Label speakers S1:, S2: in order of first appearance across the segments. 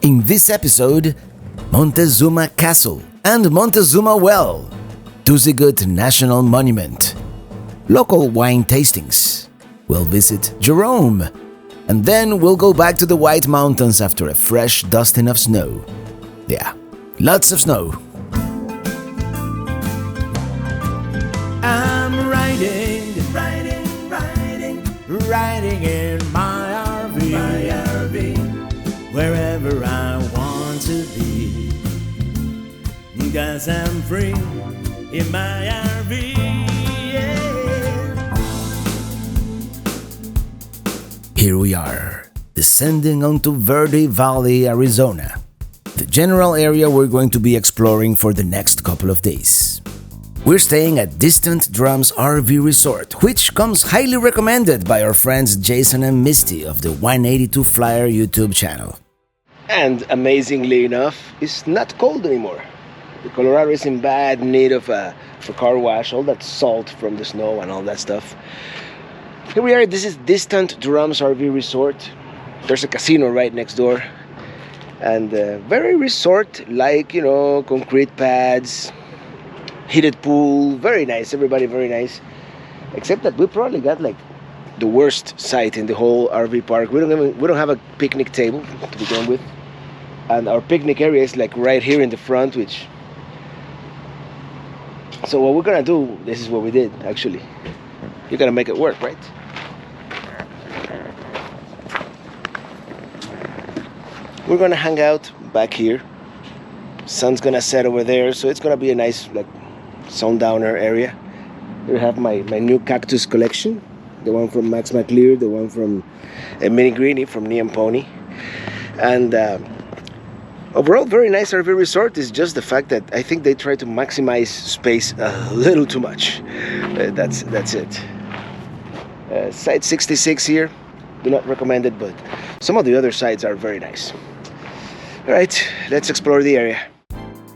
S1: In this episode, Montezuma Castle and Montezuma Well, Tuzigut National Monument, local wine tastings. We'll visit Jerome, and then we'll go back to the White Mountains after a fresh dusting of snow. Yeah, lots of snow.
S2: I'm riding in my RV, wherever I want to be, 'cause I'm free in my RV, yeah.
S1: Here we are, descending onto Verde Valley, Arizona, the general area we're going to be exploring for the next couple of days. We're staying at Distant Drums RV Resort, which comes highly recommended by our friends Jason and Misty of the 182 Flyer YouTube channel.
S3: And amazingly enough, it's not cold anymore. The Colorado is in bad need of a car wash, all that salt from the snow and all that stuff. Here we are, this is Distant Drums RV Resort. There's a casino right next door. And very resort-like, concrete pads, heated pool, very nice, everybody very nice. Except that we probably got like the worst site in the whole RV park. We don't have a picnic table to begin with. And our picnic area is like right here in the front, so what we're gonna do, this is what we did actually. You're gonna make it work, right? We're gonna hang out back here. Sun's gonna set over there, so it's gonna be a nice sundowner area. Here I have my new cactus collection, the one from Max McClear, the one from Mini Greenie from Neon Pony, and overall very nice RV resort. Is just the fact that I think they try to maximize space a little too much. That's it. Site 66 here, do not recommend it, but some of the other sites are very nice. All right, let's explore the area.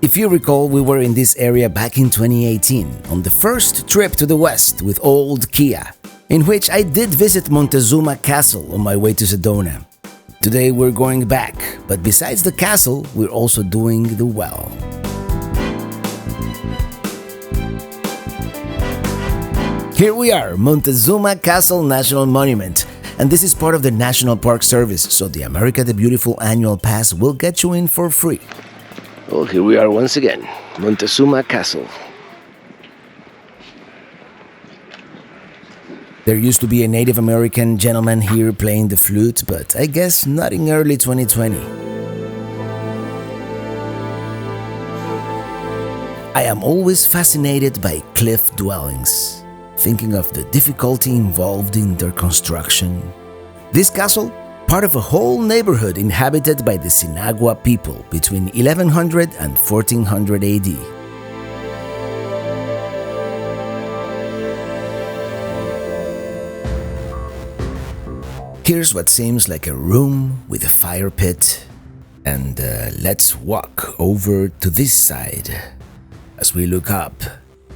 S1: If you recall, we were in this area back in 2018 on the first trip to the west with old Kia, in which I did visit Montezuma Castle on my way to Sedona. Today we're going back, but besides the castle, we're also doing the well. Here we are, Montezuma Castle National Monument, and this is part of the National Park Service, so the America the Beautiful annual pass will get you in for free.
S3: Well, here we are once again, Montezuma Castle.
S1: There used to be a Native American gentleman here playing the flute, but I guess not in early 2020. I am always fascinated by cliff dwellings, thinking of the difficulty involved in their construction. This castle, part of a whole neighborhood inhabited by the Sinagua people between 1100 and 1400 AD. Here's what seems like a room with a fire pit, and let's walk over to this side. As we look up,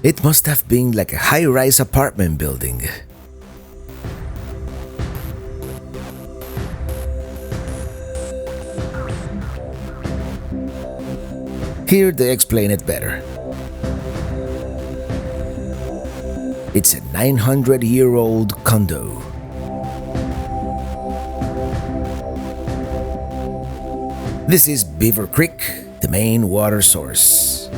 S1: it must have been like a high-rise apartment building. Here they explain it better. It's a 900-year-old condo. This is Beaver Creek, the main water source.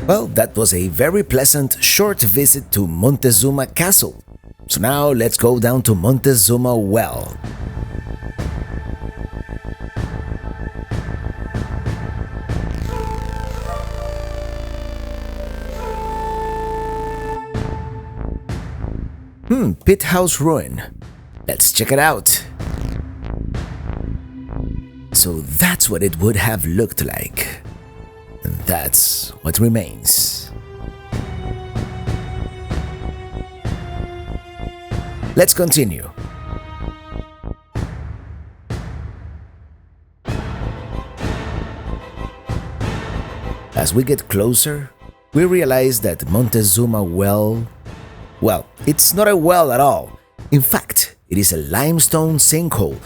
S1: Well, that was a very pleasant short visit to Montezuma Castle. So now let's go down to Montezuma Well. Pit House Ruin. Let's check it out. So that's what it would have looked like. And that's what remains. Let's continue. As we get closer, we realize that Montezuma well, it's not a well at all. In fact, it is a limestone sinkhole,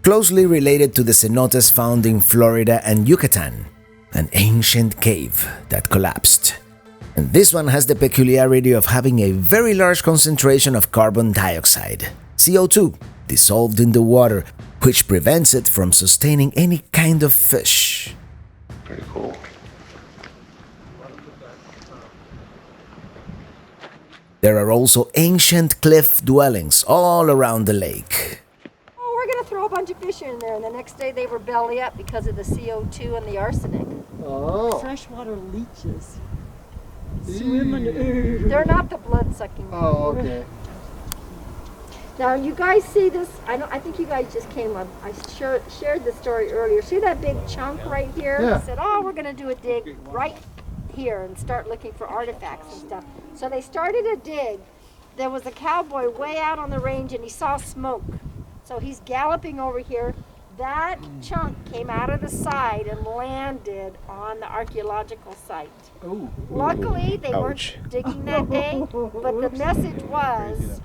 S1: closely related to the cenotes found in Florida and Yucatan, an ancient cave that collapsed. And this one has the peculiarity of having a very large concentration of carbon dioxide, CO2, dissolved in the water, which prevents it from sustaining any kind of fish.
S3: Pretty cool.
S1: There are also ancient cliff dwellings all around the lake.
S4: Oh, we're going to throw a bunch of fish in there, and the next day they were belly up because of the CO2 and the arsenic.
S5: Oh.
S6: Freshwater leeches. Swim under.
S4: They're not the blood-sucking.
S5: Oh, okay.
S4: Now, you guys see this? I think you guys just came up. I shared the story earlier. See that big chunk right here?
S5: Yeah.
S4: I said, oh, we're going to do a dig right here and start looking for artifacts and stuff. So they started a dig. There was a cowboy way out on the range and he saw smoke. So he's galloping over here. That chunk came out of the side and landed on the archaeological site.
S5: Ooh.
S4: Luckily, they
S3: Ouch.
S4: weren't digging that day, but the message was,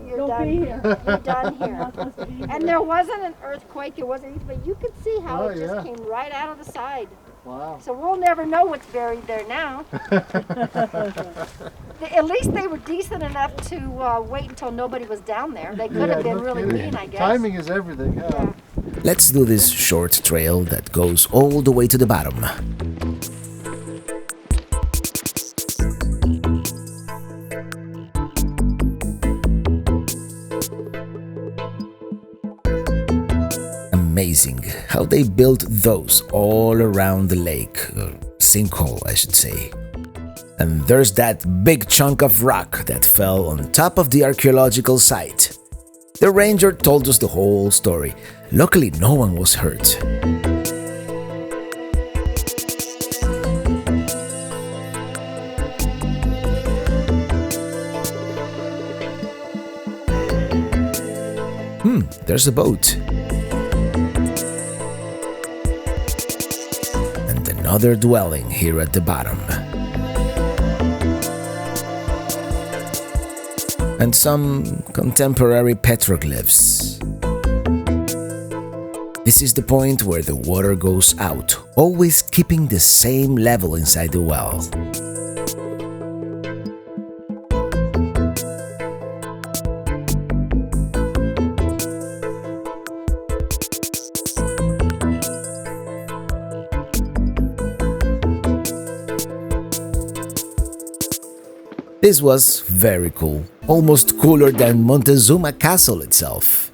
S4: you're
S6: Don't
S4: done
S6: be
S4: here. You're done here. And there wasn't an earthquake, there wasn't anything, but you could see how
S5: Oh,
S4: it just
S5: yeah.
S4: came right out of the side.
S5: Wow.
S4: So we'll never know what's buried there now. At least they were decent enough to wait until nobody was down there. They could have been
S5: no
S4: really
S5: kidding.
S4: mean, I guess.
S5: Timing is everything. Yeah.
S4: Yeah.
S1: Let's do this short trail that goes all the way to the bottom. Amazing how they built those all around the lake, sinkhole I should say. And there's that big chunk of rock that fell on top of the archaeological site. The ranger told us the whole story. Luckily, no one was hurt. There's a boat. And another dwelling here at the bottom. And some contemporary petroglyphs. This is the point where the water goes out, always keeping the same level inside the well. This was very cool, almost cooler than Montezuma Castle itself.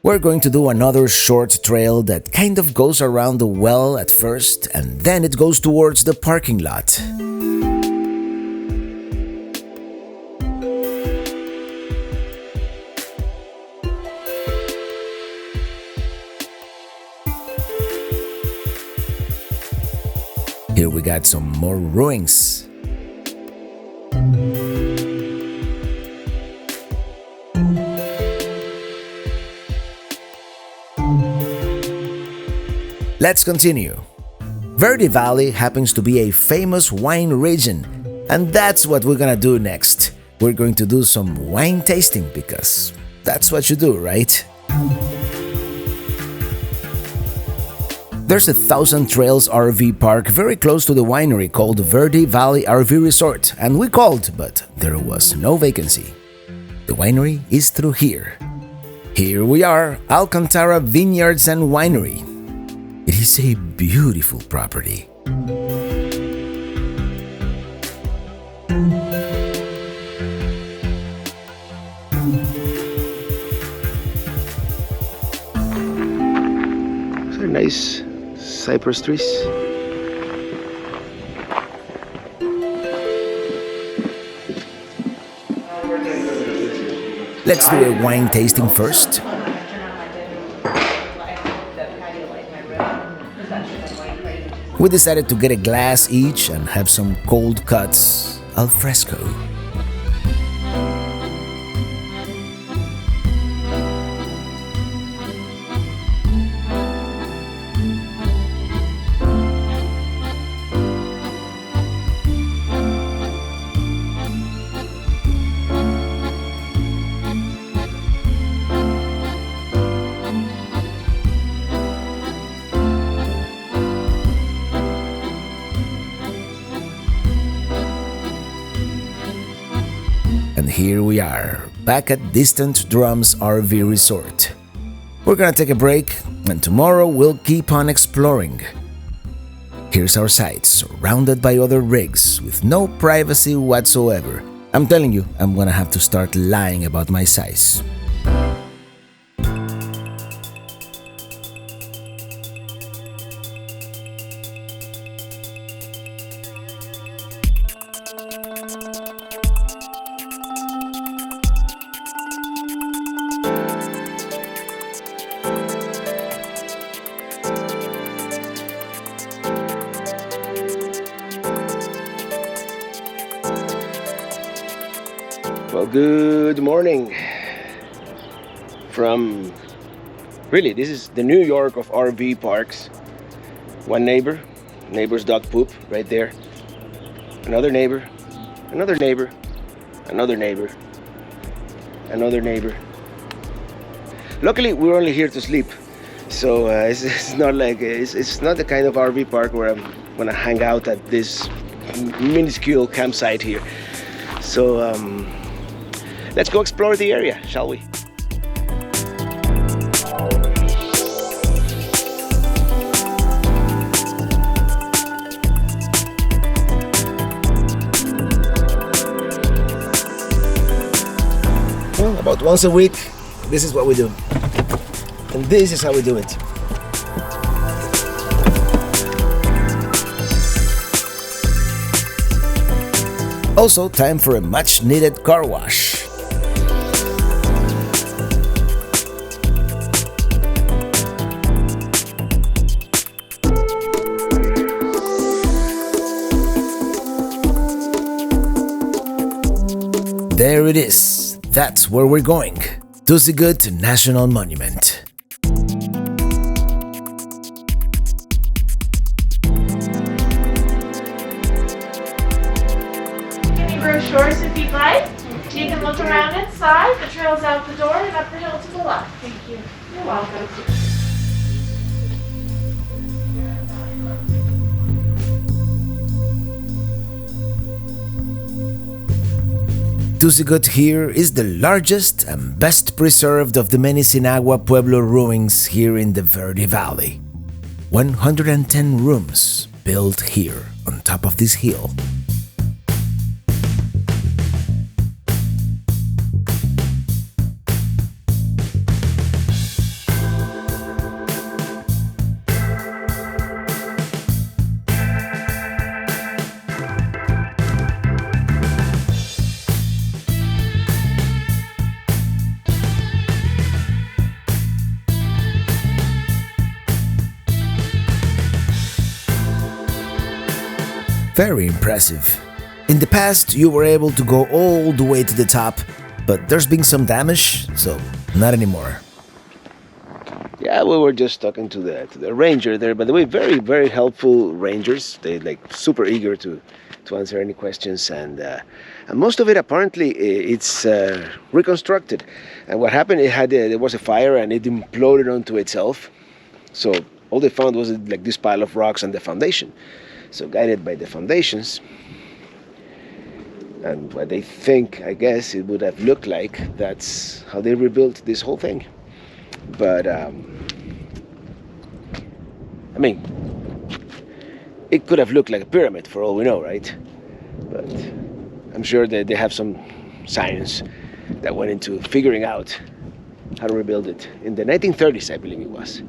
S1: We're going to do another short trail that kind of goes around the well at first and then it goes towards the parking lot. Here we got some more ruins. Let's continue. Verde Valley happens to be a famous wine region, and that's what we're gonna do next. We're going to do some wine tasting because that's what you do, right? There's a Thousand Trails RV park very close to the winery called Verde Valley RV Resort, and we called, but there was no vacancy. The winery is through here. Here we are, Alcantara Vineyards and Winery. It is a beautiful property.
S3: These are nice cypress trees.
S1: Let's do a wine tasting first. We decided to get a glass each and have some cold cuts al fresco. And here we are, back at Distant Drums RV Resort. We're gonna take a break, and tomorrow we'll keep on exploring. Here's our site, surrounded by other rigs, with no privacy whatsoever. I'm telling you, I'm gonna have to start lying about my size.
S3: Well, good morning from, really, this is the New York of RV parks. One neighbor's dog poop right there. Another neighbor, another neighbor, another neighbor, another neighbor. Luckily, we're only here to sleep, so it's not like it's not the kind of RV park where I'm gonna hang out at this minuscule campsite here. So let's go explore the area, shall we? Well, about once a week, this is what we do. And this is how we do it.
S1: Also, time for a much-needed car wash. There it is. That's where we're going. Tusigut National Monument.
S7: Brochures if you'd like. You can look around inside. The trail's out the door and up the hill to the left. Thank you. You're welcome.
S1: Tusigut here is the largest and best preserved of the many Sinagua Pueblo ruins here in the Verde Valley. 110 rooms built here on top of this hill. Very impressive. In the past, you were able to go all the way to the top, but there's been some damage, so not anymore.
S3: Yeah, we were just talking to the ranger there. By the way, very, very helpful rangers. They like super eager to answer any questions, and most of it apparently it's reconstructed. And what happened? There was a fire and it imploded onto itself. So all they found was like this pile of rocks and the foundation. So guided by the foundations and what they think, I guess, it would have looked like, that's how they rebuilt this whole thing. But, I mean, it could have looked like a pyramid for all we know, right? But I'm sure that they have some science that went into figuring out how to rebuild it. In the 1930s, I believe it was.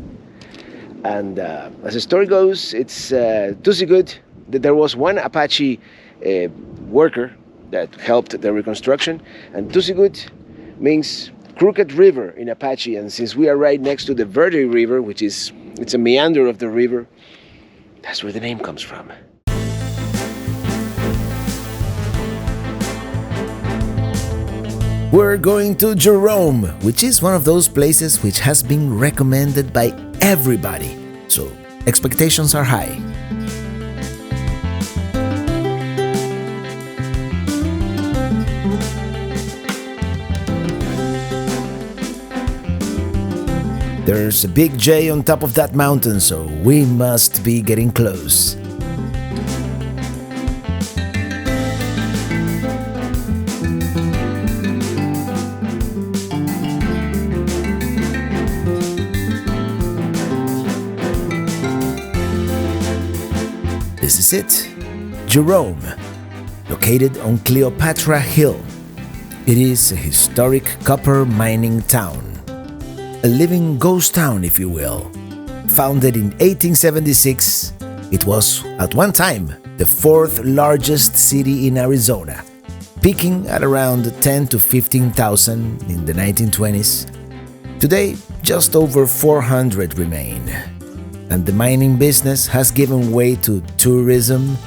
S3: And as the story goes, it's Tusigut. There was one Apache worker that helped the reconstruction, and Tusigut means crooked river in Apache. And since we are right next to the Verde River, which is it's a meander of the river, that's where the name comes from.
S1: We're going to Jerome, which is one of those places which has been recommended by everybody, so expectations are high. There's a big J on top of that mountain, so we must be getting close. is it? Jerome, located on Cleopatra Hill. It is a historic copper mining town. A living ghost town, if you will. Founded in 1876, it was, at one time, the fourth largest city in Arizona, peaking at around 10 to 15,000 in the 1920s. Today, just over 400 remain. And the mining business has given way to tourism,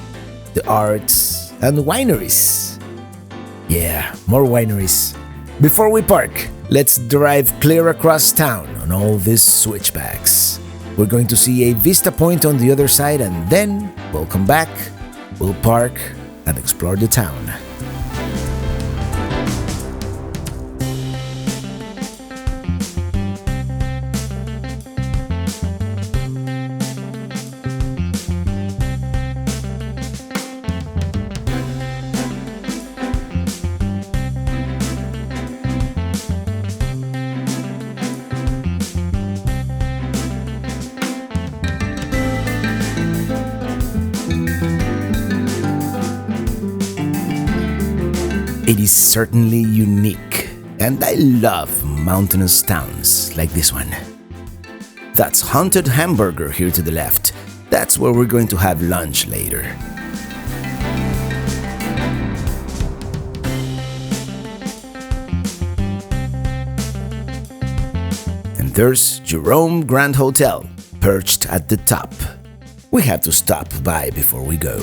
S1: the arts, and wineries. Yeah, more wineries. Before we park, let's drive clear across town on all these switchbacks. We're going to see a vista point on the other side, and then we'll come back, we'll park, and explore the town. It is certainly unique, and I love mountainous towns like this one. That's Haunted Hamburger here to the left. That's where we're going to have lunch later. And there's Jerome Grand Hotel, perched at the top. We have to stop by before we go.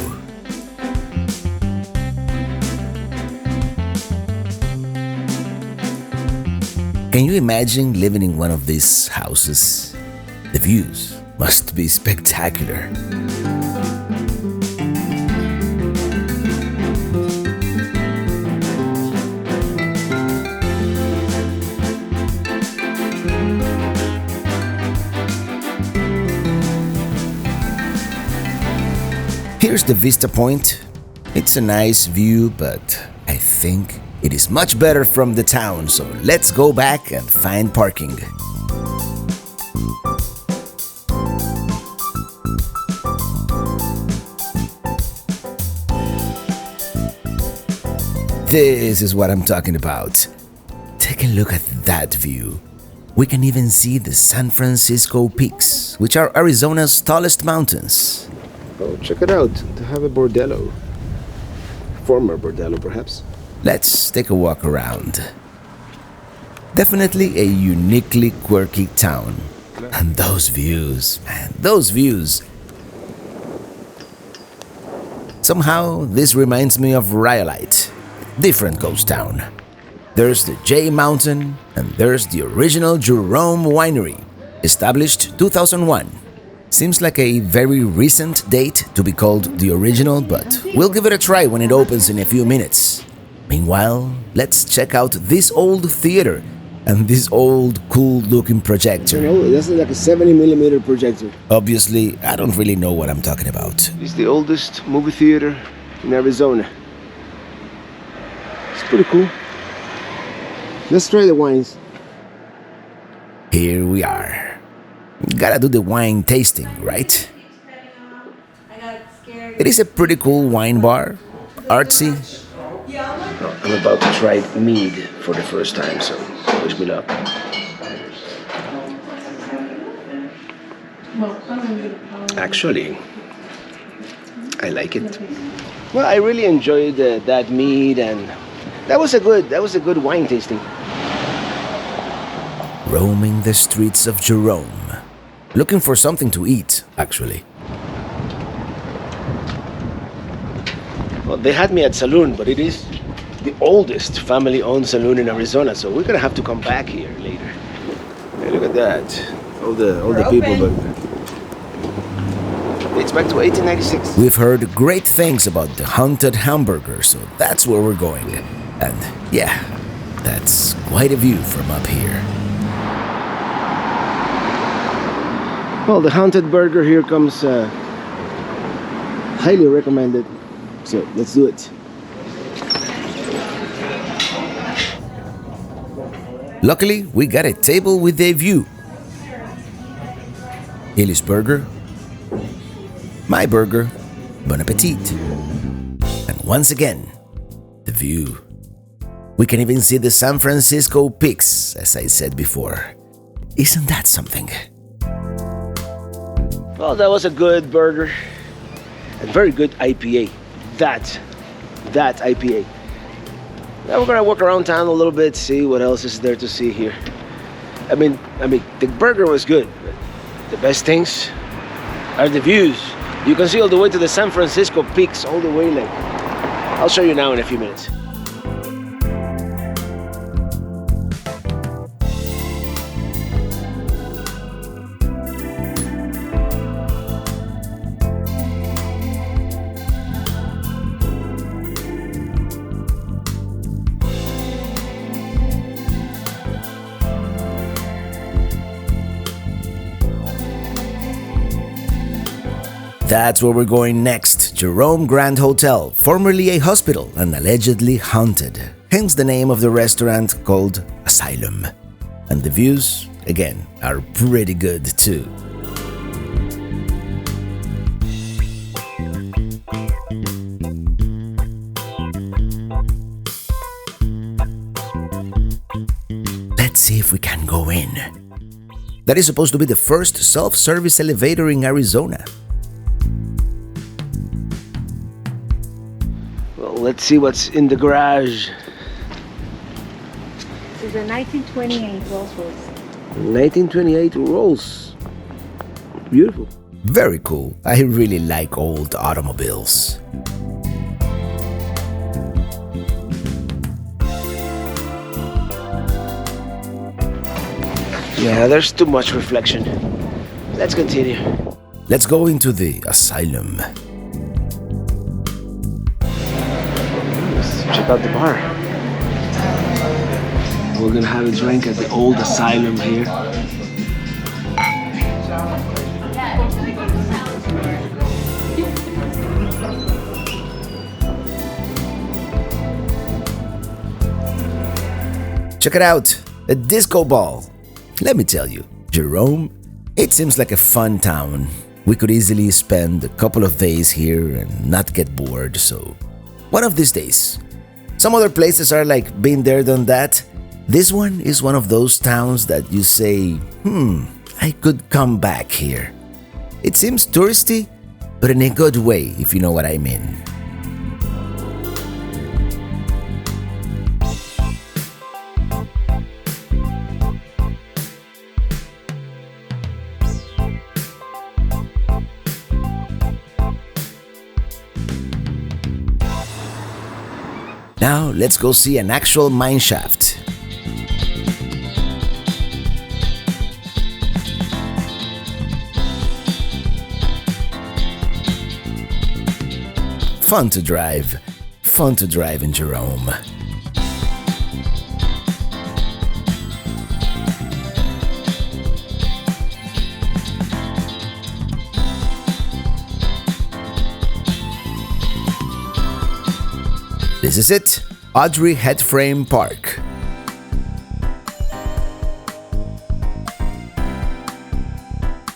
S1: Can you imagine living in one of these houses? The views must be spectacular. Here's the vista point. It's a nice view, but I think it is much better from the town, so let's go back and find parking. This is what I'm talking about. Take a look at that view. We can even see the San Francisco Peaks, which are Arizona's tallest mountains.
S3: Oh, check it out. They have a bordello. Former bordello, perhaps.
S1: Let's take a walk around. Definitely a uniquely quirky town. And those views, man, those views. Somehow, this reminds me of Rhyolite. Different ghost town. There's the J Mountain, and there's the original Jerome Winery, established 2001. Seems like a very recent date to be called the original, but we'll give it a try when it opens in a few minutes. Meanwhile, let's check out this old theater and this old cool-looking projector.
S3: You know, this is like a 70mm projector.
S1: Obviously, I don't really know what I'm talking about.
S3: It's the oldest movie theater in Arizona. It's pretty cool. Let's try the wines.
S1: Here we are. Gotta do the wine tasting, right? It is a pretty cool wine bar, artsy.
S3: I'm about to try mead for the first time, so wish me luck. Actually, I like it. Well, I really enjoyed that mead, and that was a good wine tasting.
S1: Roaming the streets of Jerome, looking for something to eat, actually.
S3: Well, they had me at saloon, but it is the oldest family-owned saloon in Arizona, so we're gonna have to come back here later. Hey, look at that! All the people, but it's back to 1896.
S1: We've heard great things about the Haunted Hamburger, so that's where we're going. And yeah, that's quite a view from up here.
S3: Well, the Haunted Burger here comes highly recommended. So let's do it.
S1: Luckily, we got a table with a view. Illy's Burger, my burger, Bon appetit. And once again, the view. We can even see the San Francisco peaks, as I said before. Isn't that something?
S3: Well, that was a good burger. A very good IPA. That IPA. Now we're gonna walk around town a little bit, see what else is there to see here. I mean, the burger was good, but the best things are the views. You can see all the way to the San Francisco peaks, all the way like. I'll show you now in a few minutes.
S1: That's where we're going next. Jerome Grand Hotel, formerly a hospital and allegedly haunted. Hence the name of the restaurant called Asylum. And the views, again, are pretty good too. Let's see if we can go in. That is supposed to be the first self-service elevator in Arizona.
S3: Let's see what's in the garage.
S6: This is a 1928 Rolls Royce.
S3: 1928 Rolls. Beautiful.
S1: Very cool. I really like old automobiles.
S3: Yeah, there's too much reflection. Let's continue.
S1: Let's go into the asylum.
S3: Let's check out the bar. We're gonna have a drink at the old asylum here.
S1: Check it out, a disco ball. Let me tell you, Jerome, it seems like a fun town. We could easily spend a couple of days here and not get bored, so one of these days. Some other places are like been there, done that. This one is one of those towns that you say, I could come back here. It seems touristy, but in a good way, if you know what I mean. Now, let's go see an actual mine shaft. Fun to drive in Jerome. This is it, Audrey Headframe Park.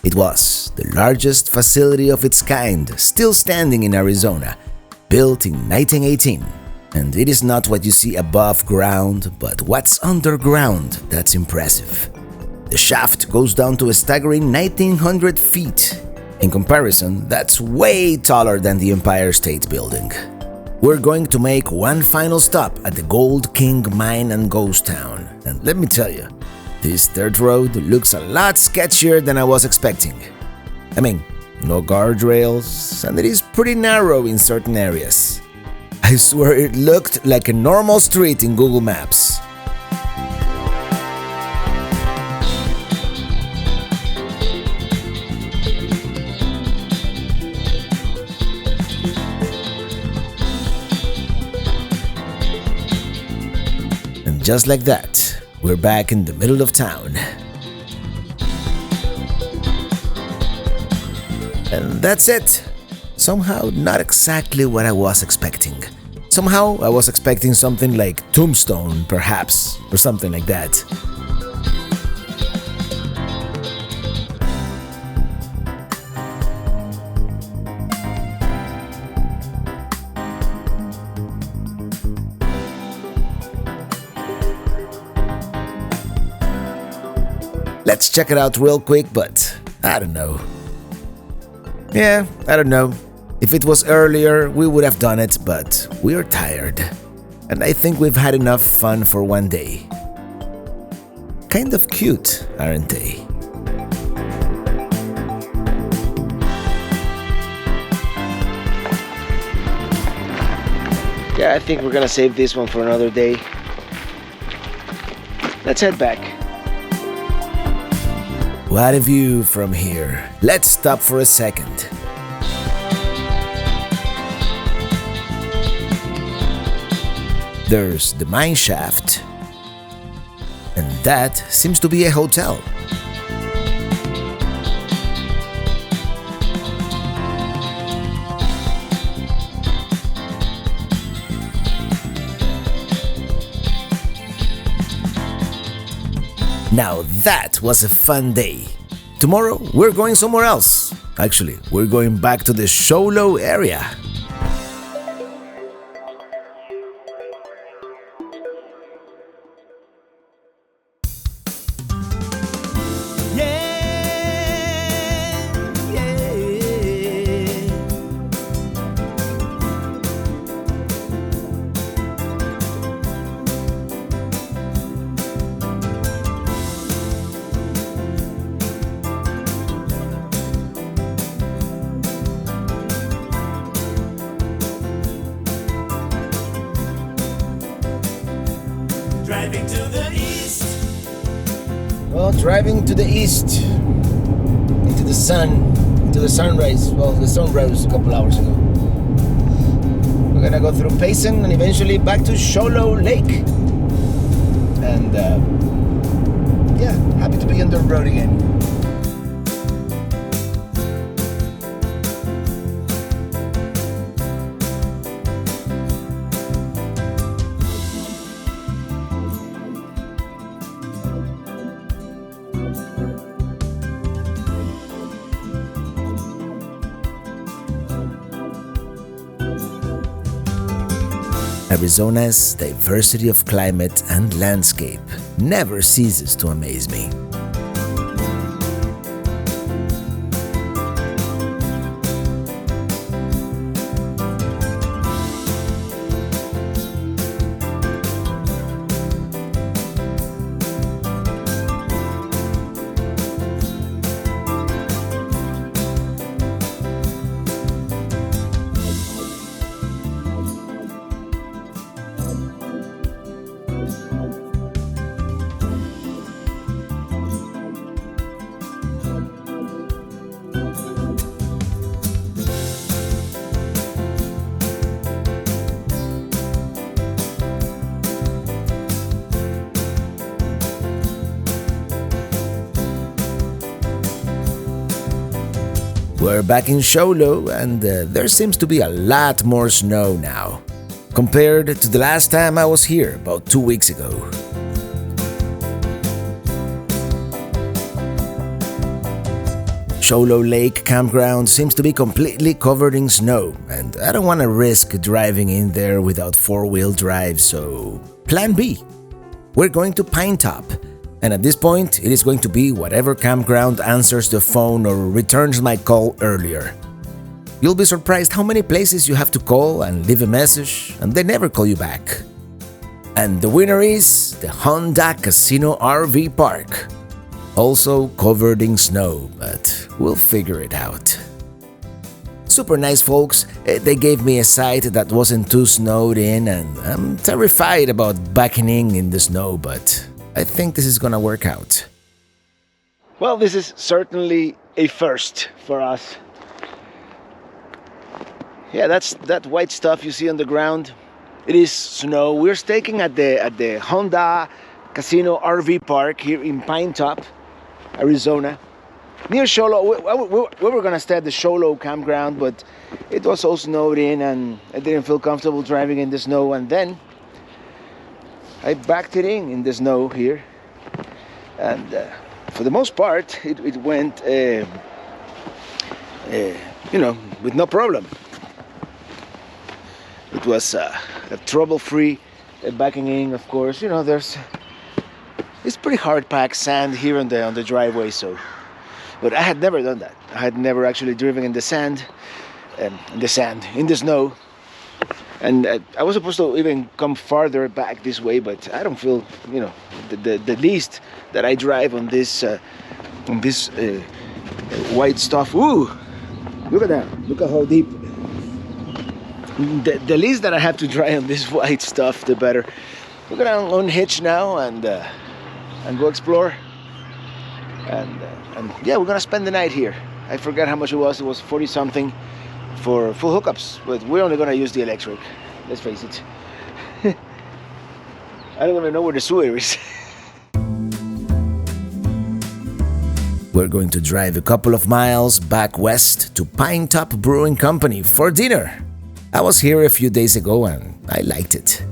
S1: It was the largest facility of its kind still standing in Arizona, built in 1918. And it is not what you see above ground, but what's underground that's impressive. The shaft goes down to a staggering 1,900 feet. In comparison, that's way taller than the Empire State Building. We're going to make one final stop at the Gold King Mine and Ghost Town. And let me tell you, this dirt road looks a lot sketchier than I was expecting. I mean, no guardrails, and it is pretty narrow in certain areas. I swear it looked like a normal street in Google Maps. Just like that, we're back in the middle of town. And that's it. Somehow not exactly what I was expecting. Somehow I was expecting something like Tombstone, perhaps, or something like that. Let's check it out real quick, but I don't know. Yeah, I don't know. If it was earlier, we would have done it, but we're tired. And I think we've had enough fun for one day. Kind of cute, aren't they?
S3: Yeah, I think we're gonna save this one for another day. Let's head back.
S1: What a view from here. Let's stop for a second. There's the mine shaft. And that seems to be a hotel. Now that was a fun day. Tomorrow we're going somewhere else. Actually, we're going back to the Show Low area.
S2: Driving to the east.
S3: Well, driving to the east, into the sun, into the sunrise. Well, the sun rose a couple hours ago. We're gonna go through Payson and eventually back to Show Low Lake. And yeah, happy to be on the road again.
S1: Arizona's diversity of climate and landscape never ceases to amaze me. We're back in Show Low and there seems to be a lot more snow now, compared to the last time I was here about 2 weeks ago. Show Low Lake Campground seems to be completely covered in snow, and I don't want to risk driving in there without four-wheel drive, so plan B. We're going to Pine Top. And at this point, it is going to be whatever campground answers the phone or returns my call earlier. You'll be surprised how many places you have to call and leave a message, and they never call you back. And the winner is the Honda Casino RV Park. Also covered in snow, but we'll figure it out. Super nice folks, they gave me a site that wasn't too snowed in, and I'm terrified about backing in the snow, but I think this is gonna work out.
S3: Well, this is certainly a first for us. Yeah, that's that white stuff you see on the ground. It is snow. We're staking at the Honda Casino RV Park here in Pine Top, Arizona, near Show Low. We were gonna stay at the Show Low campground, but it was all snowed in, and I didn't feel comfortable driving in the snow. And then I backed it in the snow here, and for the most part, it went, you know, with no problem. It was a trouble-free backing in. Of course, you know, there's It's pretty hard packed sand here on the driveway, so. But I had never done that. I had never actually driven in the sand, in the snow. And I was supposed to even come farther back this way, but I don't feel, the least that I drive on this white stuff. Ooh, look at that! Look at how deep. The least that I have to drive on this white stuff, the better. We're gonna unhitch now and go explore. And yeah, we're gonna spend the night here. I forgot how much it was. It was 40 something for full hookups, but we're only gonna use the electric. Let's face it. I don't even know where the sewer is.
S1: We're going to drive a couple of miles back west to Pine Top Brewing Company for dinner. I was here a few days ago and I liked it.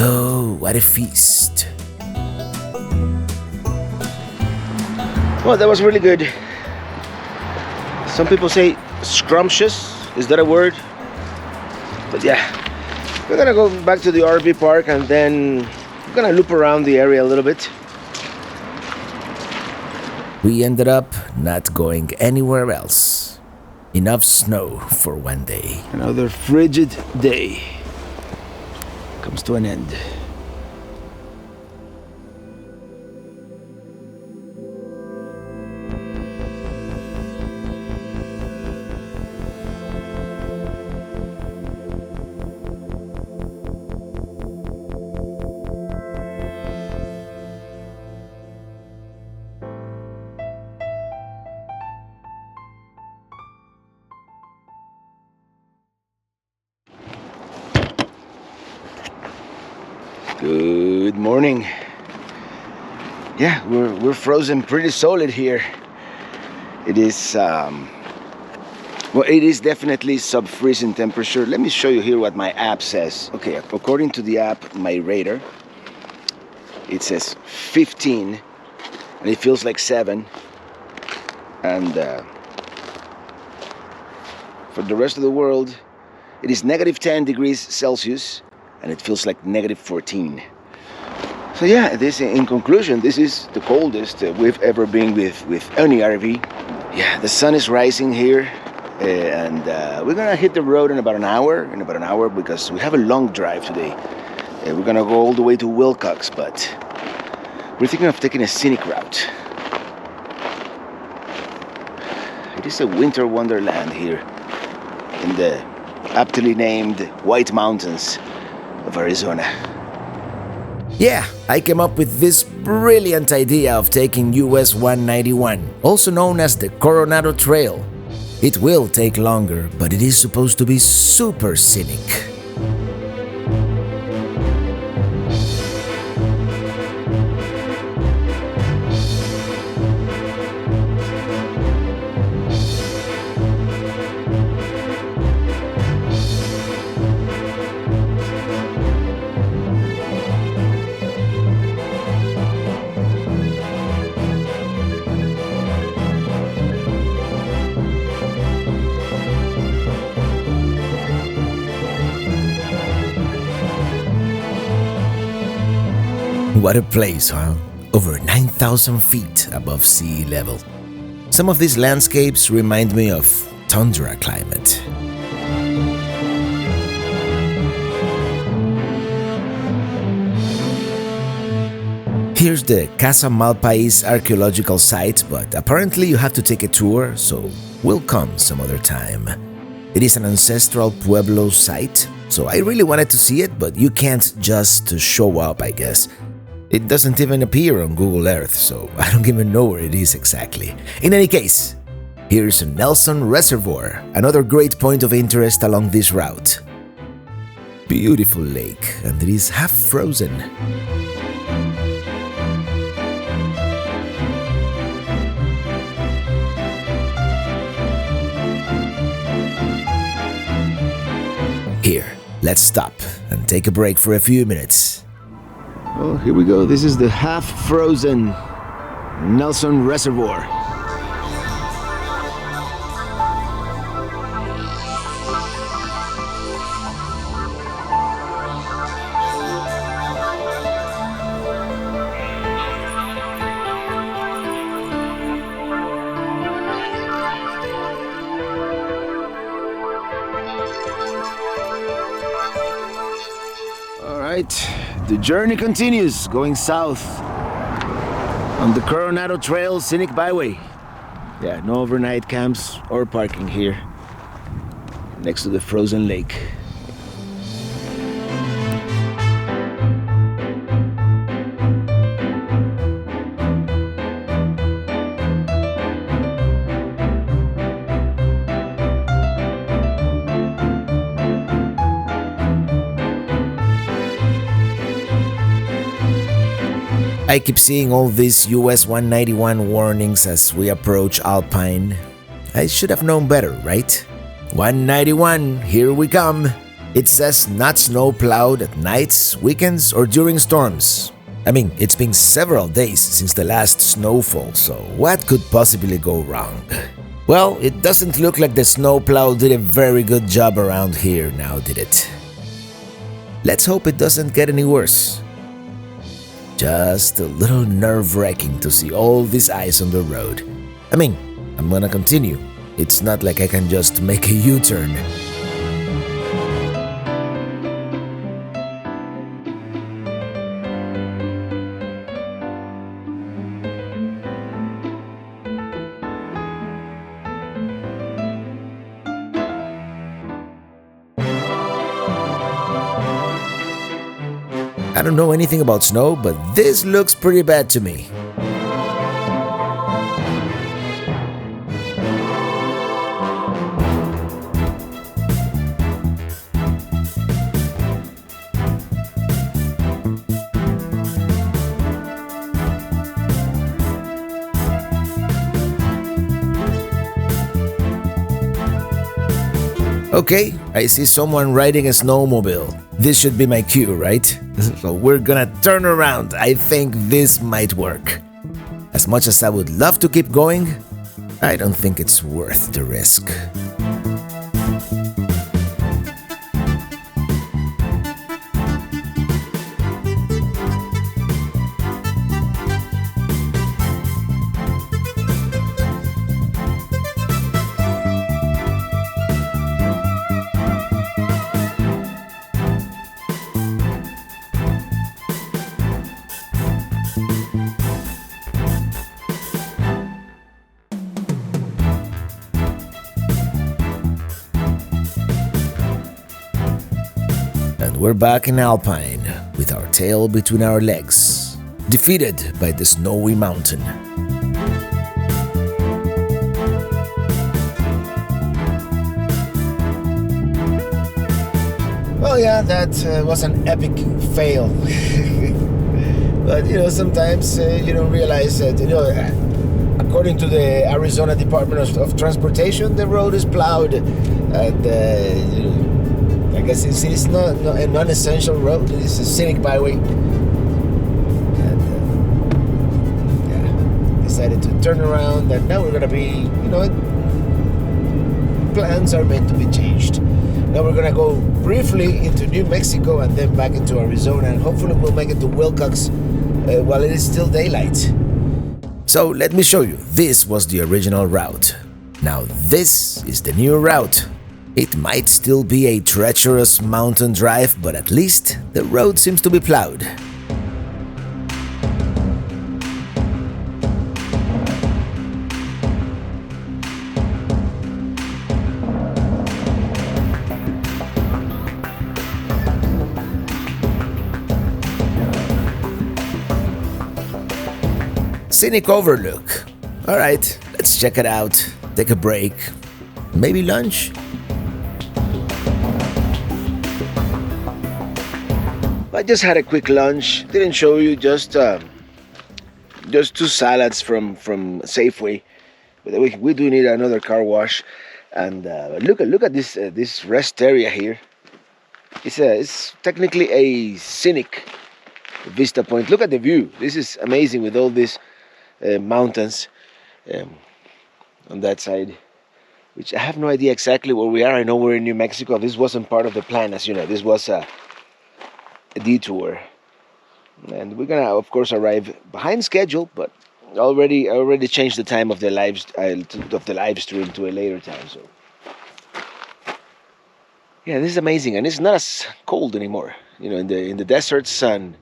S1: Oh, what a feast.
S3: Well, that was really good. Some people say scrumptious. Is that a word? But yeah, we're gonna go back to the RV park and then we're gonna loop around the area a little bit.
S1: We ended up not going anywhere else. Enough snow for one day.
S3: Another frigid day comes to an end. Good morning. Yeah, we're frozen pretty solid here. It is well, it is definitely sub-freezing temperature. Let me show you here what my app says. Okay, according to the app, my radar, it says 15 and it feels like 7. And for the rest of the world, it is negative 10 degrees Celsius and it feels like negative 14. So yeah, this, in conclusion, this is the coldest we've ever been with any RV. Yeah, the sun is rising here, and we're gonna hit the road in about an hour. Because we have a long drive today. We're gonna go all the way to Wilcox, but we're thinking of taking a scenic route. It is a winter wonderland here in the aptly named White Mountains of Arizona.
S1: Yeah, I came up with this brilliant idea of taking US 191, also known as the Coronado Trail. It will take longer, but it is supposed to be super scenic. What a place, huh? Over 9,000 feet above sea level. Some of these landscapes remind me of tundra climate. Here's the Casa Malpais archaeological site, but apparently you have to take a tour, so we'll come some other time. It is an ancestral Pueblo site, so I really wanted to see it, but you can't just show up, I guess. It doesn't even appear on Google Earth, so I don't even know where it is exactly. In any case, here's Nelson Reservoir, another great point of interest along this route. Beautiful lake, and it is half frozen. Here, let's stop and take a break for a few minutes.
S3: Oh, here we go. This is the half-frozen Nelson Reservoir. The journey continues, going south on the Coronado Trail Scenic Byway. Yeah, no overnight camps or parking here, next to the frozen lake.
S1: I keep seeing all these US 191 warnings as we approach Alpine. I should have known better, right? 191, here we come. It says not snow plowed at nights, weekends, or during storms. I mean, it's been several days since the last snowfall, so what could possibly go wrong? Well, it doesn't look like the snowplow did a very good job around here now, did it? Let's hope it doesn't get any worse. Just a little nerve-wracking to see all this ice on the road. I mean, I'm gonna continue. It's not like I can just make a U-turn. I don't know anything about snow, but this looks pretty bad to me. Okay, I see someone riding a snowmobile. This should be my cue, right? So we're gonna turn around. I think this might work. As much as I would love to keep going, I don't think it's worth the risk. We're back in Alpine, with our tail between our legs, defeated by the snowy mountain.
S3: Well, yeah, that was an epic fail. But, sometimes you don't realize that, according to the Arizona Department of Transportation, the road is plowed. And, I guess it's not a non-essential road. It's a scenic byway. And decided to turn around, and now we're gonna be, plans are meant to be changed. Now we're gonna go briefly into New Mexico and then back into Arizona, and hopefully we'll make it to Wilcox while it is still daylight.
S1: So let me show you. This was the original route. Now this is the new route. It might still be a treacherous mountain drive, but at least the road seems to be plowed. Scenic overlook. Alright, let's check it out. Take a break. Maybe lunch?
S3: I just had a quick lunch. Didn't show you, just 2 salads from Safeway. But we do need another car wash. And look at this rest area here. It's technically a scenic vista point. Look at the view. This is amazing with all these mountains on that side, which I have no idea exactly where we are. I know we're in New Mexico. This wasn't part of the plan, as you know. This was a detour. And we're gonna, of course, arrive behind schedule, but I already changed the time of the live stream to a later time. So yeah, this is amazing, and it's not as cold anymore. You know, in the desert sun.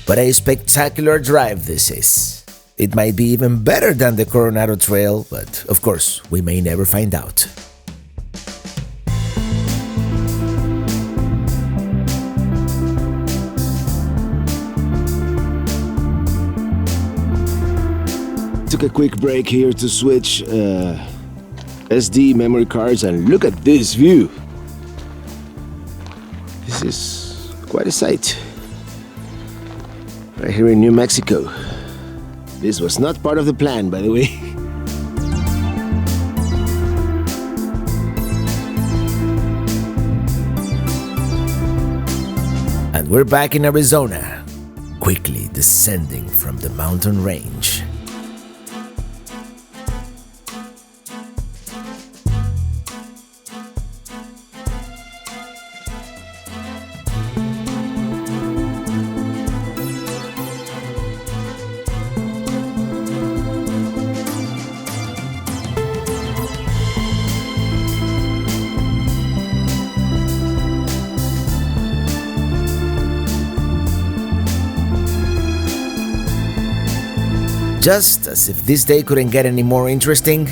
S1: What a spectacular drive this is. It might be even better than the Coronado Trail, but of course, we may never find out.
S3: Took a quick break here to switch SD memory cards, and look at this view. This is quite a sight. Right here in New Mexico. This was not part of the plan, by the way.
S1: And we're back in Arizona, quickly descending from the mountain range. Just as if this day couldn't get any more interesting,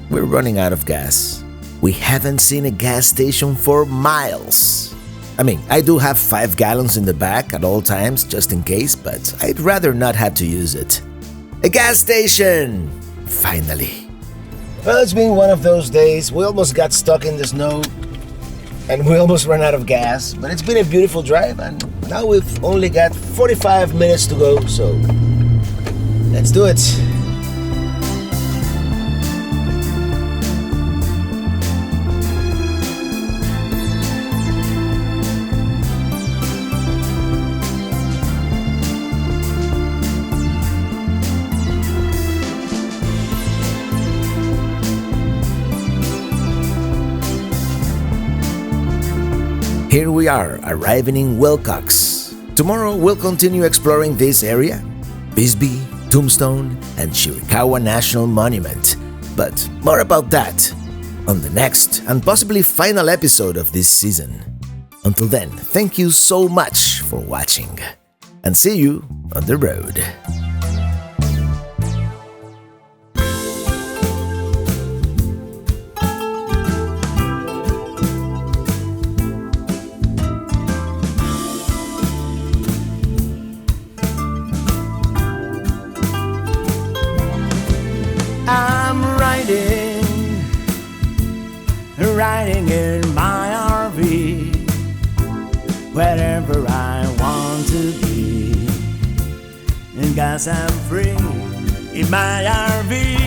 S1: we're running out of gas. We haven't seen a gas station for miles. I mean, I do have 5 gallons in the back at all times, just in case, but I'd rather not have to use it. A gas station! Finally.
S3: Well, it's been one of those days. We almost got stuck in the snow, and we almost ran out of gas, but it's been a beautiful drive, and now we've only got 45 minutes to go, so let's do it.
S1: Here we are, arriving in Wilcox. Tomorrow we'll continue exploring this area, Bisbee, Tombstone, and Chiricahua National Monument. But more about that on the next and possibly final episode of this season. Until then, thank you so much for watching, and see you on the road. I'm riding in my RV, wherever I want to be, and 'cause I'm free in my RV.